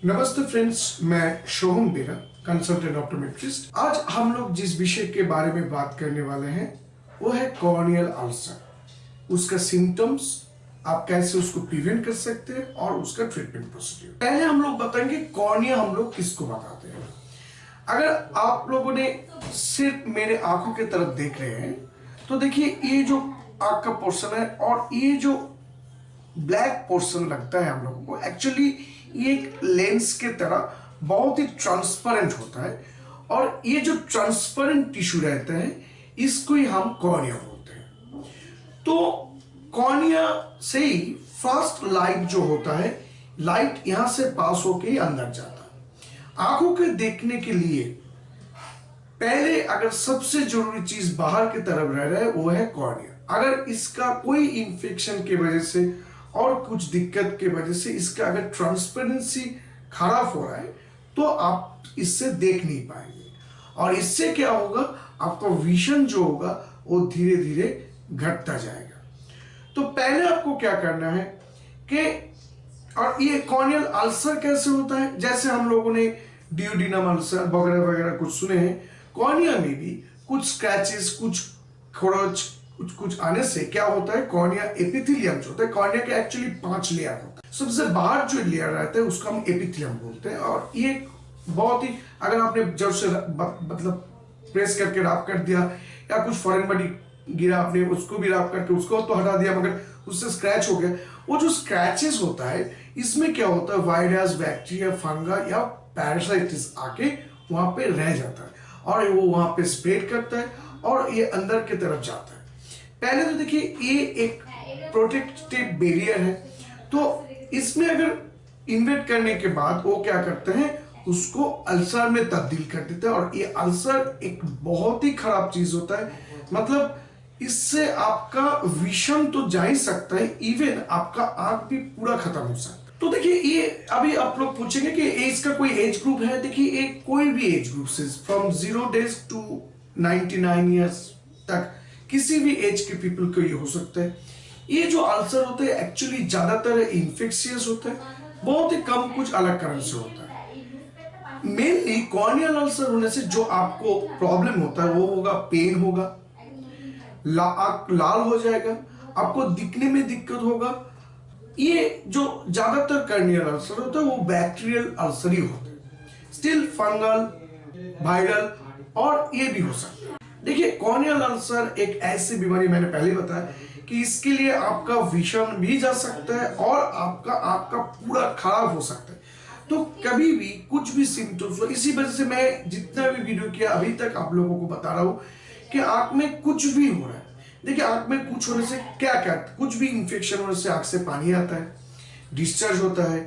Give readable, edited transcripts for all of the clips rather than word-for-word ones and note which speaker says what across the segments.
Speaker 1: नमस्ते फ्रेंड्स, मैं शोहम बेरा, कंसल्टेंट ऑप्टोमेट्रिस्ट। आज हम लोग जिस विषय के बारे में बात करने वाले हैं वो है कॉर्नियल अल्सर। उसका सिम्टम्स, आप कैसे उसको प्रिवेंट कर सकते हैं और उसका ट्रीटमेंट प्रोसीड्यूर। पहले हम लोग बताएंगे कॉर्निया हम लोग किसको बताते हैं। अगर आप लोगों ने सिर्फ मेरे आंखों की तरफ देख रहे हैं तो देखिए ये जो आंख का पोर्शन है और ये जो ब्लैक पोर्शन लगता है हम लोगों को, एक्चुअली ये एक लेंस के तरह बहुत ही ट्रांसपेरेंट होता है और ये जो ट्रांसपेरेंट टिश्यू रहता है इसको ही हम कॉर्निया बोलते हैं। तो कॉर्निया से ही फर्स्ट लाइट जो होता है, लाइट यहां से पास होके ही अंदर जाता है। आंखों के देखने के लिए पहले अगर सबसे जरूरी चीज बाहर की तरफ रह रहा है वो है कॉर्निया। अगर इसका कोई इंफेक्शन की वजह से और कुछ दिक्कत की वजह से इसका अगर ट्रांसपेरेंसी खराब हो रहा है तो आप इससे देख नहीं पाएंगे और इससे क्या होगा, आपका विजन जो होगा वो धीरे धीरे घटता जाएगा। तो पहले आपको क्या करना है कि, और ये कॉर्नियल अल्सर कैसे होता है, जैसे हम लोगों ने ड्यूodenum अल्सर वगैरह वगैरह कुछ सुने हैं, कॉर्निया में भी कुछ स्क्रैचेस, कुछ खरोच, कुछ आने से क्या होता है, कॉर्निया एपिथेलियम जो होता है, कॉर्निया के एक्चुअली 5 लेयर होता है। सबसे बाहर जो लेयर रहता है उसको हम एपिथेलियम बोलते हैं और ये बहुत ही, अगर आपने जोर से मतलब प्रेस करके रब कर दिया या कुछ फॉरेन बॉडी गिरा, आपने उसको भी रब करके उसको तो हटा दिया मगर उससे स्क्रैच हो गया, वो जो स्क्रैचेस होता है इसमें क्या होता है, वायरस, बैक्टीरिया, फंगा या पैरासाइटिस आके वहां पे रह जाता है और वो वहां पे स्प्रेड करता है और ये अंदर की तरफ जाता है। पहले तो देखिए ये एक प्रोटेक्टिव बैरियर है, तो इसमें अगर इन्वेट करने के बाद वो क्या करते हैं, उसको अल्सर में तब्दील कर देते हैं। और ये अल्सर एक बहुत ही खराब चीज होता है, मतलब इससे आपका विजन तो जा ही सकता है, इवन आपका आंख भी पूरा खत्म हो सकता है। तो देखिए ये अभी आप लोग पूछेंगे कि एज का कोई एज ग्रुप है। देखिए एक कोई भी एज ग्रुप से फ्रॉम 0 days to 99 years तक किसी भी एज के पीपल को ये हो सकता है। ये जो अल्सर होते हैं एक्चुअली ज्यादातर इन्फेक्शियस होता है, बहुत ही कम कुछ अलग कारण से होता है। मेनली कॉर्नियल अल्सर होने से जो आपको प्रॉब्लम होता है वो होगा, पेन होगा, लाल हो जाएगा, आपको दिखने में दिक्कत होगा। ये जो ज्यादातर कॉर्नियल अल्सर होता है वो बैक्टीरियल अल्सर ही होते हैं, स्टिल फंगल, वायरल और ये भी हो सकता है। देखिए कॉर्नियल अल्सर एक ऐसी बीमारी, मैंने पहले बताया कि इसके लिए आपका विजन भी जा सकता है और आपका पूरा खराब हो सकता है। तो कभी भी कुछ भी सिम्टम्स हो, इसी वजह से मैं जितना भी वीडियो किया अभी तक आप लोगों को बता रहा हूं कि आंख में कुछ भी हो रहा है। देखिए आंख में कुछ होने से क्या क्या, कुछ भी इंफेक्शन होने से आंख से पानी आता है, डिस्चार्ज होता है,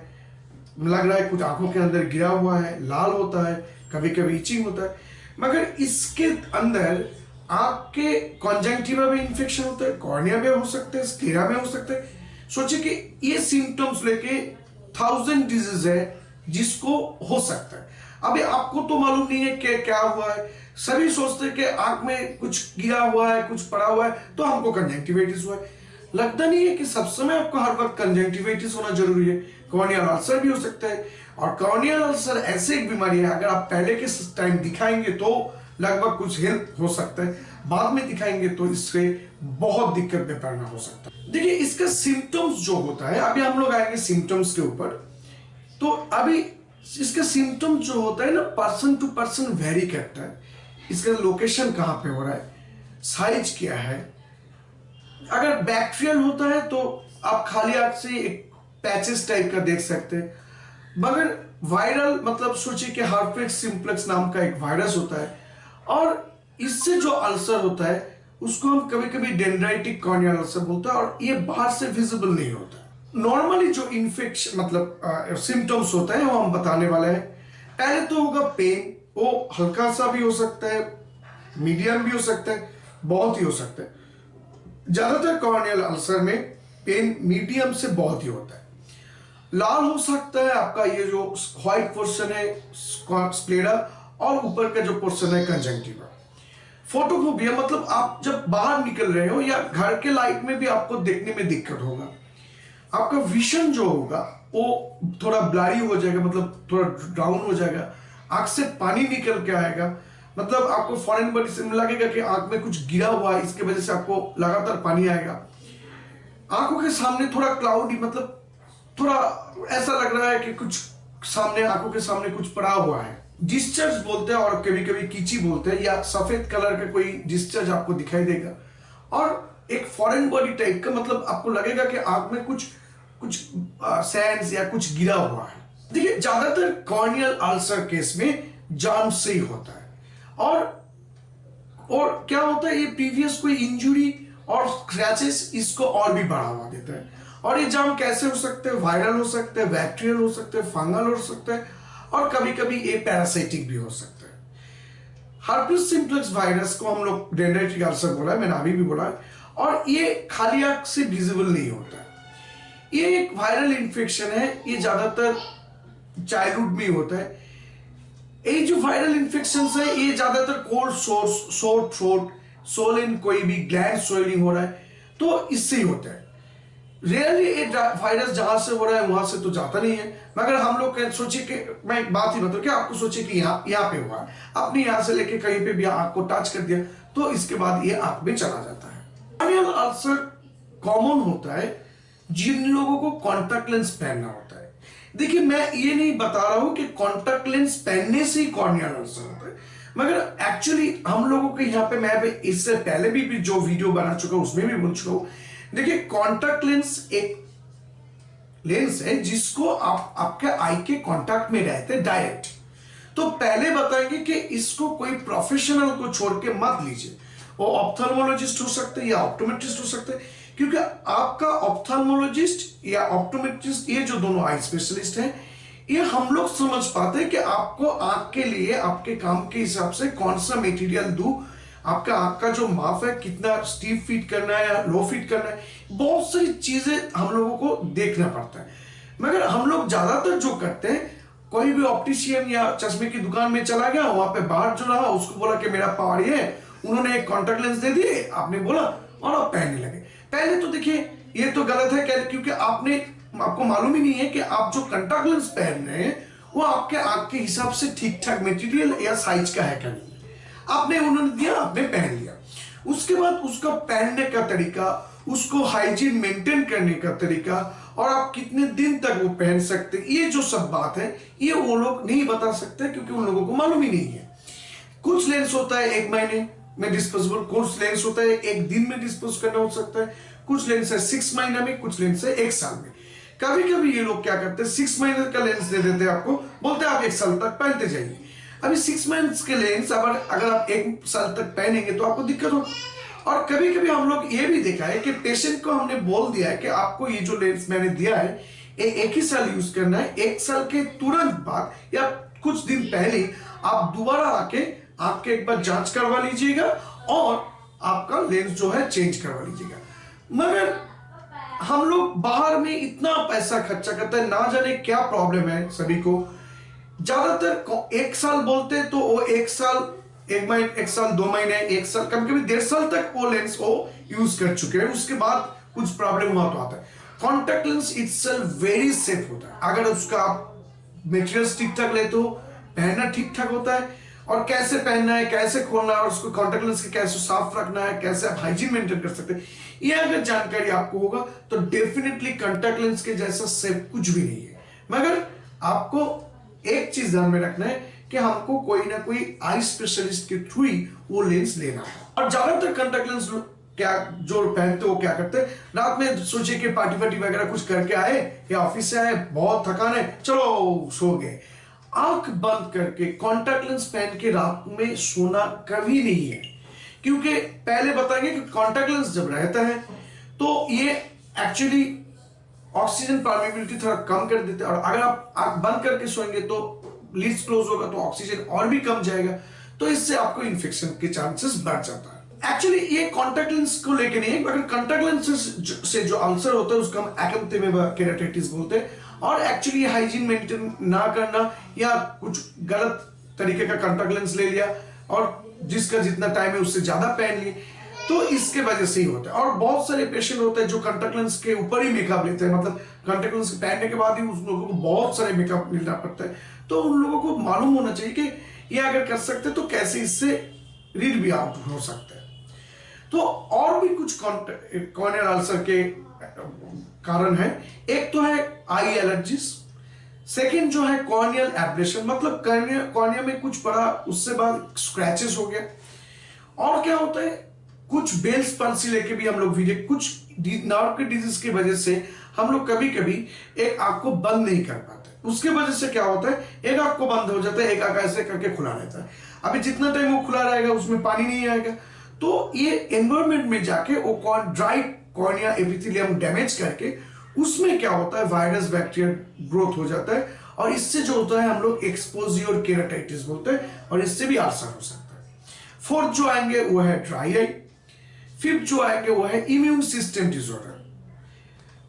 Speaker 1: लग रहा है कुछ आंखों के अंदर गिरा हुआ है, लाल होता है, कभी कभी इचिंग होता है। मगर इसके अंदर आपके कॉन्जंक्टिवा में इंफेक्शन होता है, कॉर्निया में हो सकता है, स्क्लेरा में हो सकता है। सोचिए कि ये सिम्टम्स लेके 1000 डिजीज है जिसको हो सकता है। अभी आपको तो मालूम नहीं है कि क्या हुआ है, सभी सोचते हैं कि आंख में कुछ गिरा हुआ है, कुछ पड़ा हुआ है तो हमको कंजंक्टिवाइटिस हुआ है। लगता नहीं है कि सब समय आपको हर वक्त कंजंक्टिवाइटिस होना जरूरी है, कॉर्नियल अल्सर भी हो सकता है। और कॉर्नियल अल्सर ऐसे एक बीमारी है, अगर आप पहले के टाइम दिखाएंगे तो लगभग कुछ हेल्प हो सकता है, बाद में दिखाएंगे तो इससे बहुत दिक्कत में पड़ना हो सकता है। देखिए इसका सिम्टम्स जो होता है, अभी हम लोग आएंगे सिम्टम्स के ऊपर। तो अभी इसका सिम्टम जो होता है ना, पर्सन टू पर्सन वेरी करता है। इसका लोकेशन कहां पे हो रहा है, साइज क्या है। अगर बैक्टीरियल होता है तो आप खाली आंख से एक पैचेस टाइप का देख सकते हैं, मगर वायरल मतलब सोचिए कि हार्पेक्स सिम्प्लेक्स नाम का एक वायरस होता है और इससे जो अल्सर होता है उसको हम कभी कभी डेंड्राइटिक कॉर्नियल अल्सर बोलते हैं और ये बाहर से विजिबल नहीं होता। नॉर्मली जो इन्फेक्शन मतलब सिम्टम्स होते हैं वो हम बताने वाले हैं। पहले तो होगा पेन, वो हल्का सा भी हो सकता है, मीडियम भी हो सकता है, बहुत ही हो सकता है। ज्यादातर कॉर्नियल अल्सर में पेन मीडियम से बहुत ही होता है। लाल हो सकता है आपका ये जो व्हाइट पोर्शन है स्क्लेरा और ऊपर का जो पोर्शन है कंजंक्टिवा। फोटोफोबिया मतलब आप जब बाहर निकल रहे हो या घर के लाइट में भी आपको देखने में दिक्कत होगा, आपका विजन जो होगा वो थोड़ा ब्लरी हो जाएगा, मतलब थोड़ा डाउन हो जाएगा, आंख से पानी निकल के आएगा, मतलब आपको फॉरेन बॉडी से लगेगा कि आंख में कुछ गिरा हुआ है, इसके वजह से आपको लगातार पानी आएगा। आंखों के सामने थोड़ा क्लाउडी, मतलब थोड़ा ऐसा लग रहा है कि कुछ सामने, आंखों के सामने कुछ पड़ा हुआ है, डिस्चार्ज बोलते हैं और कभी कभी कीची बोलते हैं, या सफेद कलर का कोई डिस्चार्ज आपको दिखाई देगा। और एक फॉरेन बॉडी टाइप का, मतलब आपको लगेगा कि आंख में कुछ कुछ सैंड्स या कुछ गिरा हुआ है। देखिए, ज्यादातर कॉर्नियल अल्सर केस में जाम से ही होता है, और क्या होता है, ये प्रीवियस कोई इंजुरी और स्क्रैचेस इसको और भी बढ़ावा देता है। और ये जाम कैसे हो सकते हैं? वायरल हो सकते हैं, बैक्टीरियल हो सकते हैं, फंगल हो सकते हैं, और कभी कभी ये पैरासाइटिक भी हो सकते हैं। हर्पिस सिम्प्लेक्स वायरस को हम लोग डेंड्राइटिक अल्सर बोला है, मैंने अभी भी बोला है, और ये खाली आंख से विजिबल नहीं होता है। ये एक वायरल इन्फेक्शन है, ये ज्यादातर चाइल्डहुड में होता है। ये जो वायरल इन्फेक्शन है, ये ज्यादातर कोल्ड सोर थ्रोट, सोलिन, कोई भी ग्लैंड स्वेलिंग हो रहा है, तो इससे ही होता है। रियली ये वायरस जहां से हो रहा है वहां से तो जाता नहीं है, मगर हम लोग सोचे कि, मैं एक बात ही बताऊं कि आपको सोचे कि यहाँ पे हुआ, अपने यहां से लेके कहीं पे भी आंख को टच कर दिया तो इसके बाद ये आंख में चला जाता है। कॉर्नियल अल्सर कॉमन होता है जिन लोगों को कॉन्टैक्ट लेंस पहनना होता है। देखिए, मैं ये नहीं बता रहा हूं कि कॉन्टैक्ट लेंस पहनने से ही कॉर्नियल अल्सर होता है, मगर एक्चुअली हम लोगों के यहाँ पे, मैं इससे पहले भी जो वीडियो बना चुका हूं उसमें भी बोल चुका हूं। देखिए, कॉन्टैक्ट लेंस एक लेंस है जिसको आप आपके आई के कांटेक्ट में रहते हैं डायरेक्ट। तो पहले बताएंगे कि इसको कोई प्रोफेशनल को छोड़ के मत लीजिए। वो ऑप्थेल्मोलॉजिस्ट हो सकते हैं या ऑप्टोमेट्रिस्ट हो सकते हैं, क्योंकि आपका ऑप्थेल्मोलॉजिस्ट या ऑप्टोमेट्रिस्ट, ये जो दोनों आई स्पेशलिस्ट हैं, ये हम लोग समझ पाते हैं कि आपको आंख के लिए, आपके काम के हिसाब से कौन सा मटेरियल दूं, आपका आंख का जो माप है, कितना स्टीप फिट करना है या लो फिट करना है, बहुत सारी चीजें हम लोगों को देखना पड़ता है। मगर हम लोग ज्यादातर जो करते हैं, कोई भी ऑप्टिशियन या चश्मे की दुकान में चला गया, वहां पे बाहर जो रहा उसको बोला कि मेरा पावर ये है, उन्होंने एक कॉन्टेक्ट लेंस दे दिए, आपने बोला और आप पहनने लगे। पहले तो देखिए, ये तो गलत है, क्योंकि आपको मालूम ही नहीं है कि आप जो कॉन्टेक्ट लेंस पहन रहे हैं वो आपके आंख के हिसाब से ठीक ठाक मटेरियल या साइज का है क्या नहीं। आपने उन्होंने दिया, आपने पहन लिया, उसके बाद उसका पहनने का तरीका, उसको हाइजीन मेंटेन करने का तरीका, और आप कितने दिन तक वो पहन सकते, ये जो सब बात है, ये वो लोग नहीं बता सकते, क्योंकि उन लोगों को मालूम ही नहीं है। कुछ लेंस होता है 1 महीने में डिस्पोजेबल, कुछ लेंस होता है 1 दिन में डिस्पोज करना हो सकता है, कुछ लेंस है 6 महीने में, कुछ लेंस है 1 साल में। कभी कभी ये लोग क्या करते हैं, 6 महीने का लेंस दे देते हैं आपको, बोलते हैं आप 1 साल तक पहनते जाइए। अभी 6 मंथ्स के लेंस अगर आप 1 साल तक पहनेंगे तो आपको दिक्कत होगी। और कभी कभी हम लोग ये भी देखा है कि पेशेंट को हमने बोल दिया है कि आपको ये जो लेंस मैंने दिया है, ये 1 ही साल यूज करना है, 1 साल के तुरंत बाद या कुछ दिन पहले आप दोबारा आके आपके एक बार जांच करवा लीजिएगा और आपका लेंस जो है चेंज करवा लीजिएगा। मगर हम लोग बाहर में इतना पैसा खर्चा करते हैं, ना जाने क्या प्रॉब्लम है सभी को। ज्यादातर 1 साल बोलते तो वो 1 साल, 1 साल 2 महीने, 1 साल, कभी कभी 1.5 साल तक वो लेंस वो यूज कर चुके हैं, उसके बाद कुछ प्रॉब्लम हुआ तो आता है। Contact lens itself very safe होता है, अगर उसका आप मटेरियल ठीक ठाक लेते हो, पहनना ठीक ठाक होता है, और कैसे पहनना है, कैसे खोलना है, और उसको कॉन्टैक्ट लेंस के कैसे साफ रखना है, कैसे आप हाइजीन मेंटेन कर सकते हैं, ये अगर जानकारी आपको होगा तो डेफिनेटली कॉन्टैक्ट लेंस के जैसा सेफ कुछ भी नहीं है। मगर आपको एक चीज ध्यान में रखना है कि हमको कोई ना कोई आई स्पेशलिस्ट के थ्रू ही वो लेंस लेना है। और ज्यादातर कॉन्टैक्ट लेंस क्या जो पहनते हो क्या करते हैं, रात में सोचे कि पार्टी पार्टी वगैरह कुछ करके आए या ऑफिस से आए, बहुत थकान है, चलो सो गए, आंख बंद करके कॉन्टैक्ट लेंस पहन के रात में सोना कभी नहीं है। क्योंकि पहले बताएंगे कि कॉन्टैक्ट लेंस जब रहता है तो ये एक्चुअली ऑक्सीजन परमेबिलिटी थोड़ा कम कर देते हैं, और अगर आप आंख बंद करके सोएंगे तो लिड्स क्लोज होगा तो ऑक्सीजन और भी कम जाएगा, तो इससे आपको इन्फेक्शन के चांसेस बढ़ जाता है। एक्चुअली ये कॉन्टैक्ट लेंस को लेके नहीं है, अगर कॉन्टैक्ट लेंस से जो अल्सर होता है उसको हम एक्जिथेमिया केराटिटिस बोलते हैं। और एक्चुअली हाइजीन मेंटेन ना करना या कुछ गलत तरीके का कॉन्टैक्ट लेंस ले लिया और जिसका जितना टाइम है उससे ज्यादा पहन लिए, तो इसके वजह से ही होता है। और बहुत सारे पेशेंट होते हैं जो कॉन्टैक्ट लेंस के ऊपर ही मेकअप लेते हैं, मतलब कॉन्टैक्ट लेंस पहनने के बाद ही उस लोगों को बहुत सारे मेकअप मिलना पड़ता है। तो उन लोगों को मालूम होना चाहिए कि ये अगर कर सकते तो कैसे इससे रीड भी आउट हो सकता है। तो और भी कुछ कॉर्नियल अल्सर के कारण है। एक तो है आई एलर्जीज, सेकेंड जो है कॉर्नियल एब्लेशन, मतलब कॉर्निया में कुछ पड़ा उससे बाद स्क्रैचेस हो गया। और क्या होता है, कुछ बेल्स पाल्सी लेके भी हम लोग वीडियो, कुछ नर्व के डिजीज की वजह से हम लोग कभी कभी एक आंख को बंद नहीं कर पाते। उसके वजह से क्या होता है, एक आंख को बंद हो जाता है, एक आंख ऐसे करके खुला रहता है। अभी जितना टाइम वो खुला रहेगा उसमें पानी नहीं आएगा, तो ये एनवायरमेंट में जाके वो ड्राई कॉर्निया एपिथेलियम डैमेज करके उसमें क्या होता है, वायरस बैक्टीरिया ग्रोथ हो जाता है, और इससे जो होता है हम लोग एक्सपोजियर केराटाइटिस बोलते हैं, और इससे भी अल्सर हो सकता है। फोर्थ जो आएंगे वो है ड्राई आई। फिफ्थ जो आएंगे वो है इम्यून सिस्टम डिसऑर्डर,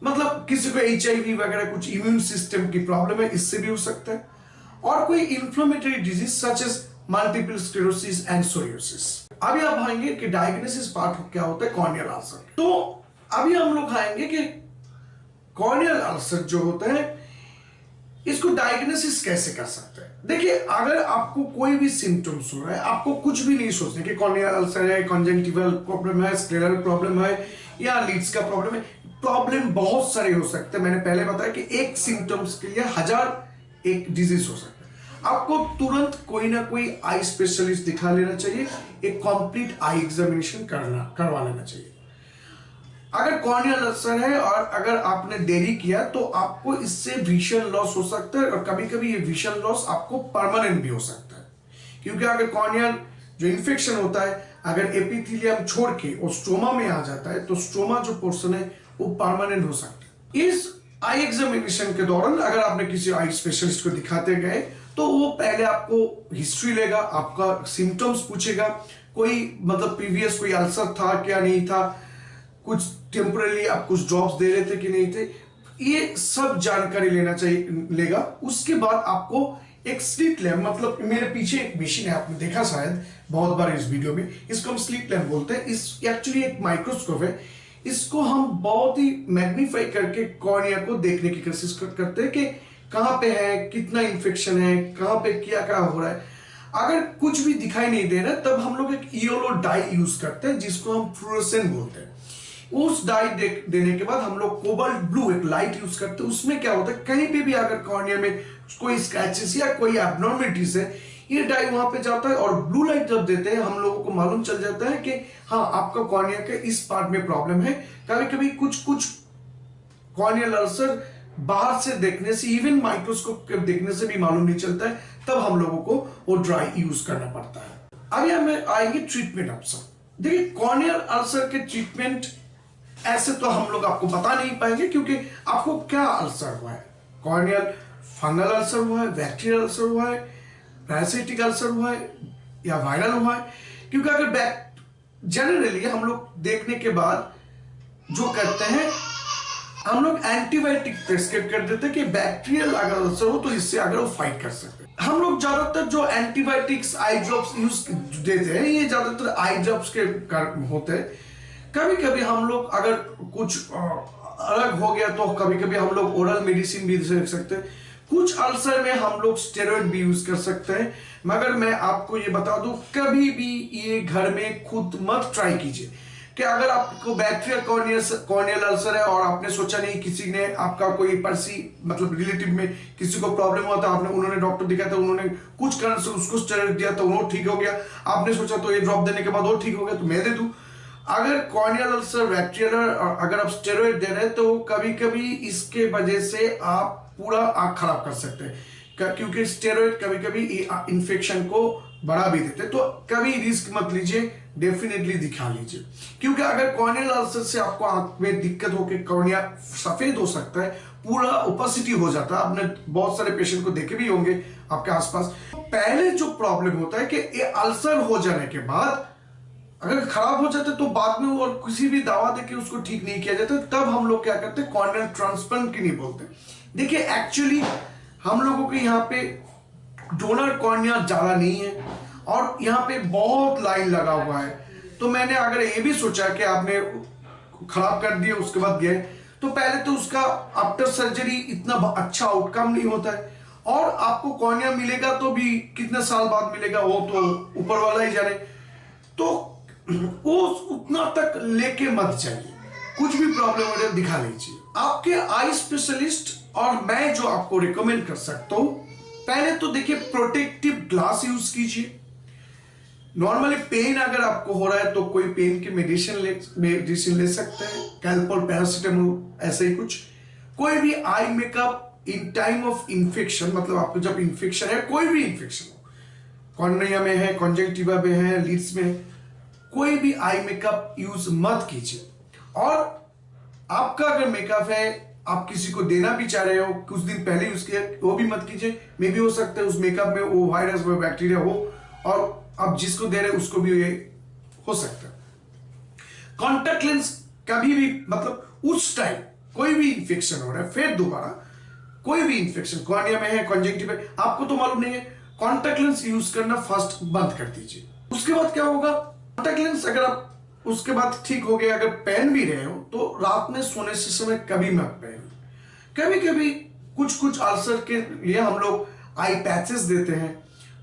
Speaker 1: मतलब किसी को HIV वगैरह कुछ इम्यून सिस्टम की प्रॉब्लम है, इससे भी हो सकता है। और कोई inflammatory disease such as multiple sclerosis and psoriasis. अभी आप आएंगे कि डायग्नोसिस पार्ट क्या होता है कॉर्नियल अल्सर। तो अभी हम लोग आएंगे कि कॉर्नियल अल्सर जो होता है इसको डायग्नोसिस कैसे कर सकते हैं। देखिए, अगर आपको कोई भी सिम्टम्स हो रहा है, आपको कुछ भी नहीं सोचने कि कॉर्नियल अल्सर है, कंजंक्टिवल प्रॉब्लम है, स्क्लेरल प्रॉब्लम है, या लीड्स का प्रॉब्लम है। प्रॉब्लम बहुत सारे हो सकते हैं। मैंने पहले बताया कि एक सिम्टम्स के लिए 1000 एक डिजीज हो सकता है। आपको तुरंत कोई ना कोई आई स्पेशलिस्ट दिखा लेना चाहिए, एक कंप्लीट आई एग्जामिनेशन करवा लेना चाहिए। अगर कॉर्नियल अल्सर है और अगर आपने देरी किया तो आपको इससे विजन लॉस हो सकता है, और कभी कभी ये विजन लॉस आपको परमानेंट भी हो सकता है। क्योंकि अगर कॉर्नियल जो इन्फेक्शन होता है अगर एपिथेलियम छोड़ के वो स्ट्रोमा में आ जाता है तो स्ट्रोमा जो पोर्शन है वो परमानेंट हो सकता है। इस आई एग्जामिनेशन के दौरान अगर आपने किसी आई स्पेशलिस्ट को दिखाते गए तो वो पहले आपको हिस्ट्री लेगा, आपका सिम्टम्स पूछेगा, कोई मतलब प्रीवियस कोई अल्सर था क्या नहीं था, कुछ टेम्पररी आप कुछ ड्रॉप्स दे रहे थे कि नहीं थे, ये सब जानकारी लेगा। उसके बाद आपको एक स्लिट लैम्प, मतलब मेरे पीछे एक मशीन है, आपने देखा शायद बहुत बार इस वीडियो में, इसको हम स्लिट लैम्प बोलते हैं। इस एक्चुअली एक माइक्रोस्कोप है, इसको हम बहुत ही मैग्नीफाई करके कॉर्निया को देखने की कोशिश करते हैं कि कहाँ पे है, कितना इन्फेक्शन है, कहाँ पे क्या हो रहा है। अगर कुछ भी दिखाई नहीं दे रहा तब हम लोग एक येलो डाई यूज करते हैं जिसको हम फ्लोरोसेंट बोलते हैं। उस डाई देने के बाद हम लोग कोबाल्ट ब्लू एक लाइट यूज करते हैं। उसमें क्या होता है, कहीं पे भी अगर कॉर्निया में कोई स्क्रैचेस या कोई एब्नॉर्मलिटीज है, ये डाई वहां पे जाता है, और ब्लू लाइट जब देते हैं हम लोगों को मालूम चल जाता है कि हाँ आपका कॉर्निया के इस पार्ट में प्रॉब्लम है। कभी कभी कुछ कॉर्नियल अल्सर बाहर से देखने से, इवन माइक्रोस्कोप के देखने से भी मालूम नहीं चलता है, तब हम लोगों को वो ड्राई यूज करना पड़ता है। अभी हमें आएंगे ट्रीटमेंट ऑप्शन। देखिए, कॉर्नियल अल्सर के ट्रीटमेंट ऐसे तो हम लोग आपको बता नहीं पाएंगे, क्योंकि आपको क्या अल्सर हुआ है, कॉर्नियल फंगल अल्सर हुआ है, बैक्टीरियल अल्सर हुआ है, पैरासिटिक अल्सर हुआ है, या वायरल हुआ है। क्योंकि अगर जनरली हम लोग देखने के बाद जो करते हैं, हम लोग एंटीबायोटिक प्रेस्क्राइब कर देते हैं कि बैक्टीरियल अगर अल्सर हो तो इससे अगर वो फाइट कर सकते हैं। हम लोग ज्यादातर जो एंटीबायोटिक्स आई ड्रॉप्स यूज देते हैं, ये ज्यादातर आई ड्रॉप्स के होते हैं। कभी कभी हम लोग अगर कुछ अलग हो गया तो कभी कभी हम लोग ओरल मेडिसिन भी दे सकते हैं। कुछ अल्सर में हम लोग स्टेरॉइड भी यूज कर सकते हैं। मगर मैं आपको ये बता दूं, कभी भी ये घर में खुद मत ट्राई कीजिए कि अगर आपको बैक्टीरियल कॉर्नियल अल्सर है और आपने सोचा नहीं, किसी ने आपका कोई पर्सी मतलब रिलेटिव में किसी को प्रॉब्लम हुआ था, उन्होंने डॉक्टर दिखाया था, उन्होंने कुछ कारण से उसको स्टेरॉइड दिया तो वो ठीक हो गया, आपने सोचा तो ये ड्रॉप देने के बाद वो ठीक हो गया तो मैं दे दूं। अगर कॉर्नियल अल्सर बैक्टीरियल अगर आप स्टेरॉइड दे रहे हैं तो कभी कभी इसके वजह से आप पूरा आंख खराब कर सकते हैं, क्योंकि स्टेरॉइड कभी कभी इन्फेक्शन को बढ़ा भी देते हैं। तो कभी रिस्क मत लीजिए, डेफिनेटली दिखा लीजिए। क्योंकि अगर कॉर्नियल अल्सर से आपको आंख में दिक्कत होकर कॉर्निया सफेद हो सकता है, पूरा ओपेसिटी हो जाता है। आपने बहुत सारे पेशेंट को देखे भी होंगे आपके आसपास। पहले जो प्रॉब्लम होता है कि ये अल्सर हो जाने के बाद अगर खराब हो जाते तो बाद में और किसी भी दवा देके उसको ठीक नहीं किया जाता, तब हम लोग क्या करते हैं, कॉर्नियल ट्रांसप्लांट की नहीं बोलते। देखिए, एक्चुअली हम लोगों के यहाँ पे डोनर कॉर्निया ज्यादा नहीं है और यहाँ पे बहुत लाइन लगा हुआ है। तो मैंने अगर ये भी सोचा कि आपने खराब कर दिया उसके बाद गए, तो पहले तो उसका आफ्टर सर्जरी इतना अच्छा आउटकम नहीं होता है, और आपको कॉर्निया मिलेगा तो भी कितने साल बाद मिलेगा वो तो ऊपर वाला ही जाने। तो वो उतना तक लेके मत जाइए, कुछ भी प्रॉब्लम हो जाए दिखा लीजिए आपके आई स्पेशलिस्ट। और मैं जो आपको रिकमेंड कर सकता हूं, पहले तो देखिए प्रोटेक्टिव ग्लास यूज कीजिए। नॉर्मली पेन अगर आपको हो रहा है तो कोई पेन की मेडिसिन ले सकते हैं, कैल्पोल, पैरासीटामोल, ऐसे ही कुछ। कोई भी eye makeup in time of infection, मतलब आपको जब इंफेक्शन है, कोई भी इंफेक्शन हो, कॉर्निया में है, कॉन्जेक्टिवा में है, लिड्स में, कोई भी आई मेकअप यूज मत कीजिए। और आपका अगर मेकअप है, आप किसी को देना भी चाह रहे हो, कुछ दिन पहले यूज किया, वो भी मत कीजिए। मे भी हो सकता है उस मेकअप में वो वायरस, वो बैक्टीरिया हो, और आप जिसको दे रहे हैं उसको भी ये हो सकता है। कॉन्टैक्ट लेंस कभी भी, मतलब उस टाइम कोई भी इंफेक्शन हो रहा है, फिर दोबारा कोई भी इंफेक्शन कॉर्निया में है, कॉन्जेक्टिवा में, आपको तो मालूम नहीं है, कॉन्टैक्ट लेंस यूज करना फर्स्ट बंद कर दीजिए। उसके बाद क्या होगा, कॉन्टैक्ट लेंस अगर आप उसके बाद ठीक हो गया, अगर पहन भी रहे हो तो रात में सोने से समय कभी मत पहनो। कभी कभी कुछ अल्सर के लिए हम लोग आई पैचेस देते हैं,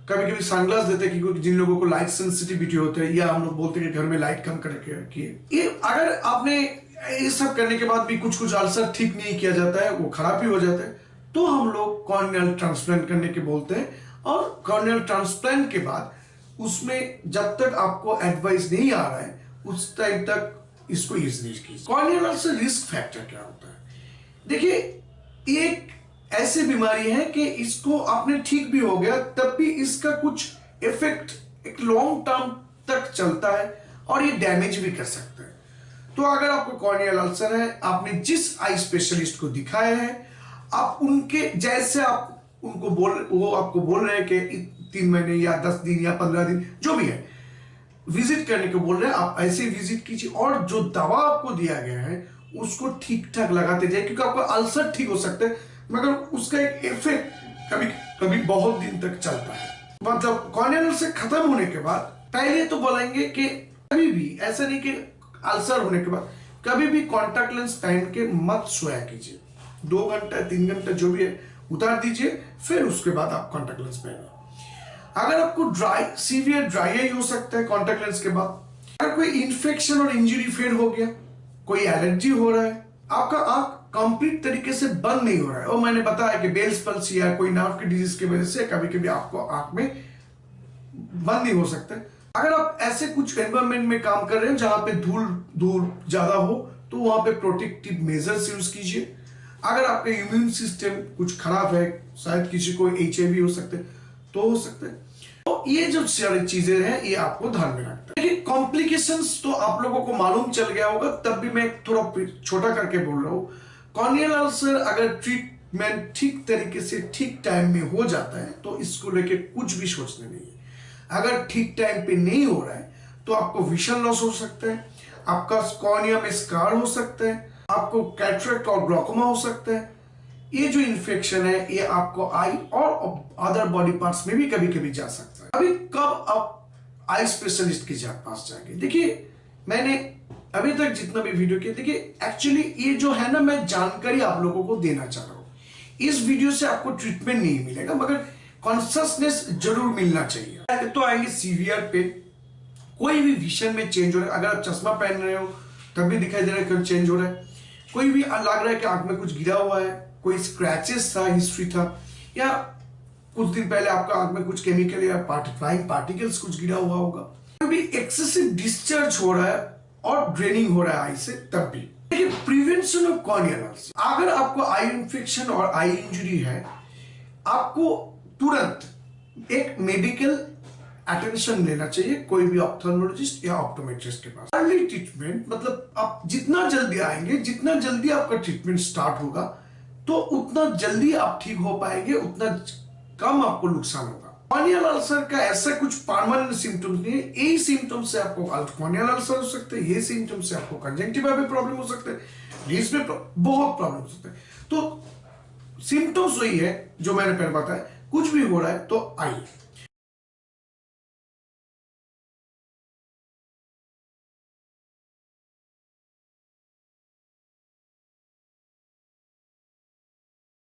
Speaker 1: कभी कभी सनग्लास देते हैं, क्योंकि जिन लोगों को लाइट सेंसिटिविटी होते हैं, या हम लोग बोलते हैं कि घर में लाइट कम करके रखिए। ये अगर आपने ये सब करने के बाद भी कुछ अल्सर ठीक नहीं किया जाता है, वो खराब ही हो जाता है, तो हम लोग कॉर्नियल ट्रांसप्लांट करने के बोलते हैं। और कॉर्नियल ट्रांसप्लांट के बाद उसमें जब तक आपको एडवाइस नहीं आ रहा है उस टाइम तक इसको यूज नहीं कीजिए। कॉर्नियल अल्सर रिस्क फैक्टर क्या होता है, देखिए एक ऐसी बीमारी है कि इसको आपने ठीक भी हो गया तब भी इसका कुछ इफेक्ट एक लॉन्ग टर्म तक चलता है, और ये डैमेज भी कर सकता है। तो अगर आपको कॉर्नियल अल्सर है, आपने जिस आई स्पेशलिस्ट को दिखाया है, आप उनके जैसे आप उनको वो आपको बोल रहे हैं कि 3 महीने या 10 दिन या 15 दिन जो भी है विजिट करने को बोल रहे हैं, आप ऐसे विजिट कीजिए, और जो दवा आपको दिया गया है उसको ठीक ठाक लगाते जाइए, क्योंकि आपका अल्सर ठीक हो सकता है मगर उसका एक इफेक्ट कभी कभी बहुत दिन तक चलता है। मतलब कॉर्नियल अल्सर खत्म होने के बाद पहले तो बोलेंगे कि कभी भी ऐसा नहीं कि अल्सर होने के बाद कभी भी कॉन्टैक्ट लेंस पहन के मत सोया कीजिए। 2 घंटा 3 घंटा जो भी है उतार दीजिए, फिर उसके बाद आप कॉन्टैक्ट लेंस पहनो। अगर आपको सीवियर ड्राई आई हो सकता है कॉन्टैक्ट लेंस के बाद, अगर कोई इंफेक्शन और इंजरी फिर हो गया, कोई एलर्जी हो रहा है, आपका आंख कंप्लीट तरीके से बंद नहीं हो रहा है, और मैंने बताया कि बेल्स पल्सी या कोई नर्व की डिजीज की वजह से कभी कभी आपको आंख में बंद नहीं हो सकता। अगर आप ऐसे कुछ एनवायरमेंट में काम कर रहे हैं जहां पे धूल ज्यादा हो, तो वहां पे प्रोटेक्टिव मेजर्स यूज कीजिए। अगर आपका इम्यून सिस्टम कुछ खराब है, शायद किसी को HIV हो सकते तो हो सकते हैं, तो ये जो सारी चीजें हैं ये आपको ध्यान में रखना है। देखिए कॉम्प्लिकेशंस तो आप लोगों को मालूम चल गया होगा, तब भी मैं थोड़ा छोटा करके बोल रहा हूँ। कॉर्नियल अल्सर अगर ट्रीटमेंट ठीक तरीके से ठीक टाइम में हो जाता है तो इसको लेके कुछ भी सोचने नहीं है। अगर ठीक टाइम पे नहीं हो रहा है तो आपको विजन लॉस हो सकता है, आपका कॉर्निया में स्कार हो सकता है, आपको कैटरेक्ट और ग्लूकोमा हो सकता है। ये जो इन्फेक्शन है ये आपको आई और अदर बॉडी पार्ट्स में भी कभी कभी जा सकता है। अभी कब आप आई स्पेशलिस्ट के पास जाएंगे, देखिए मैंने अभी तक जितना भी वीडियो किया, देखिए एक्चुअली ये जो है ना, मैं जानकारी आप लोगों को देना चाह रहा हूँ। इस वीडियो से आपको ट्रीटमेंट नहीं मिलेगा मगर कॉन्शियसनेस जरूर मिलना चाहिए। तो आएंगे सीवियर पे, कोई भी विजन में चेंज हो रहा है, अगर आप चश्मा पहन रहे हो तब भी दिखाई दे रहा है कि चेंज हो रहा है, कोई भी लग रहा है कि आंख में कुछ गिरा हुआ है, कोई स्क्रैचेस था, हिस्ट्री था, या कुछ दिन पहले आपका आंख में कुछ केमिकल या फ्लाइंग पार्टिकल्स कुछ गिरा हुआ होगा, कोई भी एक्सेसिव डिस्चार्ज हो रहा है और ड्रेनिंग हो रहा है आई से, तब भी। देखिए प्रिवेंशन ऑफ कॉर्नियल अल्सर, अगर आपको आई इन्फेक्शन और आई इंजरी है, आपको तुरंत एक मेडिकल अटेंशन लेना चाहिए कोई भी ऑप्थेल्मोलॉजिस्ट या ऑप्टोमेट्रिस्ट के पास। अर्ली ट्रीटमेंट मतलब आप जितना जल्दी आएंगे, जितना जल्दी आपका ट्रीटमेंट स्टार्ट होगा, तो उतना जल्दी आप ठीक हो पाएंगे, उतना कम आपको नुकसान होगा। कॉर्नियल अल्सर का ऐसा कुछ परमानेंट सिम्टम्स नहीं है, यही सिम्टम्स से आपको कॉर्नियल अल्सर हो सकते हैं, ये सिम्टम्स से आपको कंजंक्टिवा में प्रॉब्लम हो सकते हैं, लीड्स में बहुत प्रॉब्लम हो सकते हैं। तो सिम्टम्स वही है जो मैंने पहले बताया, कुछ भी हो रहा है तो आइए।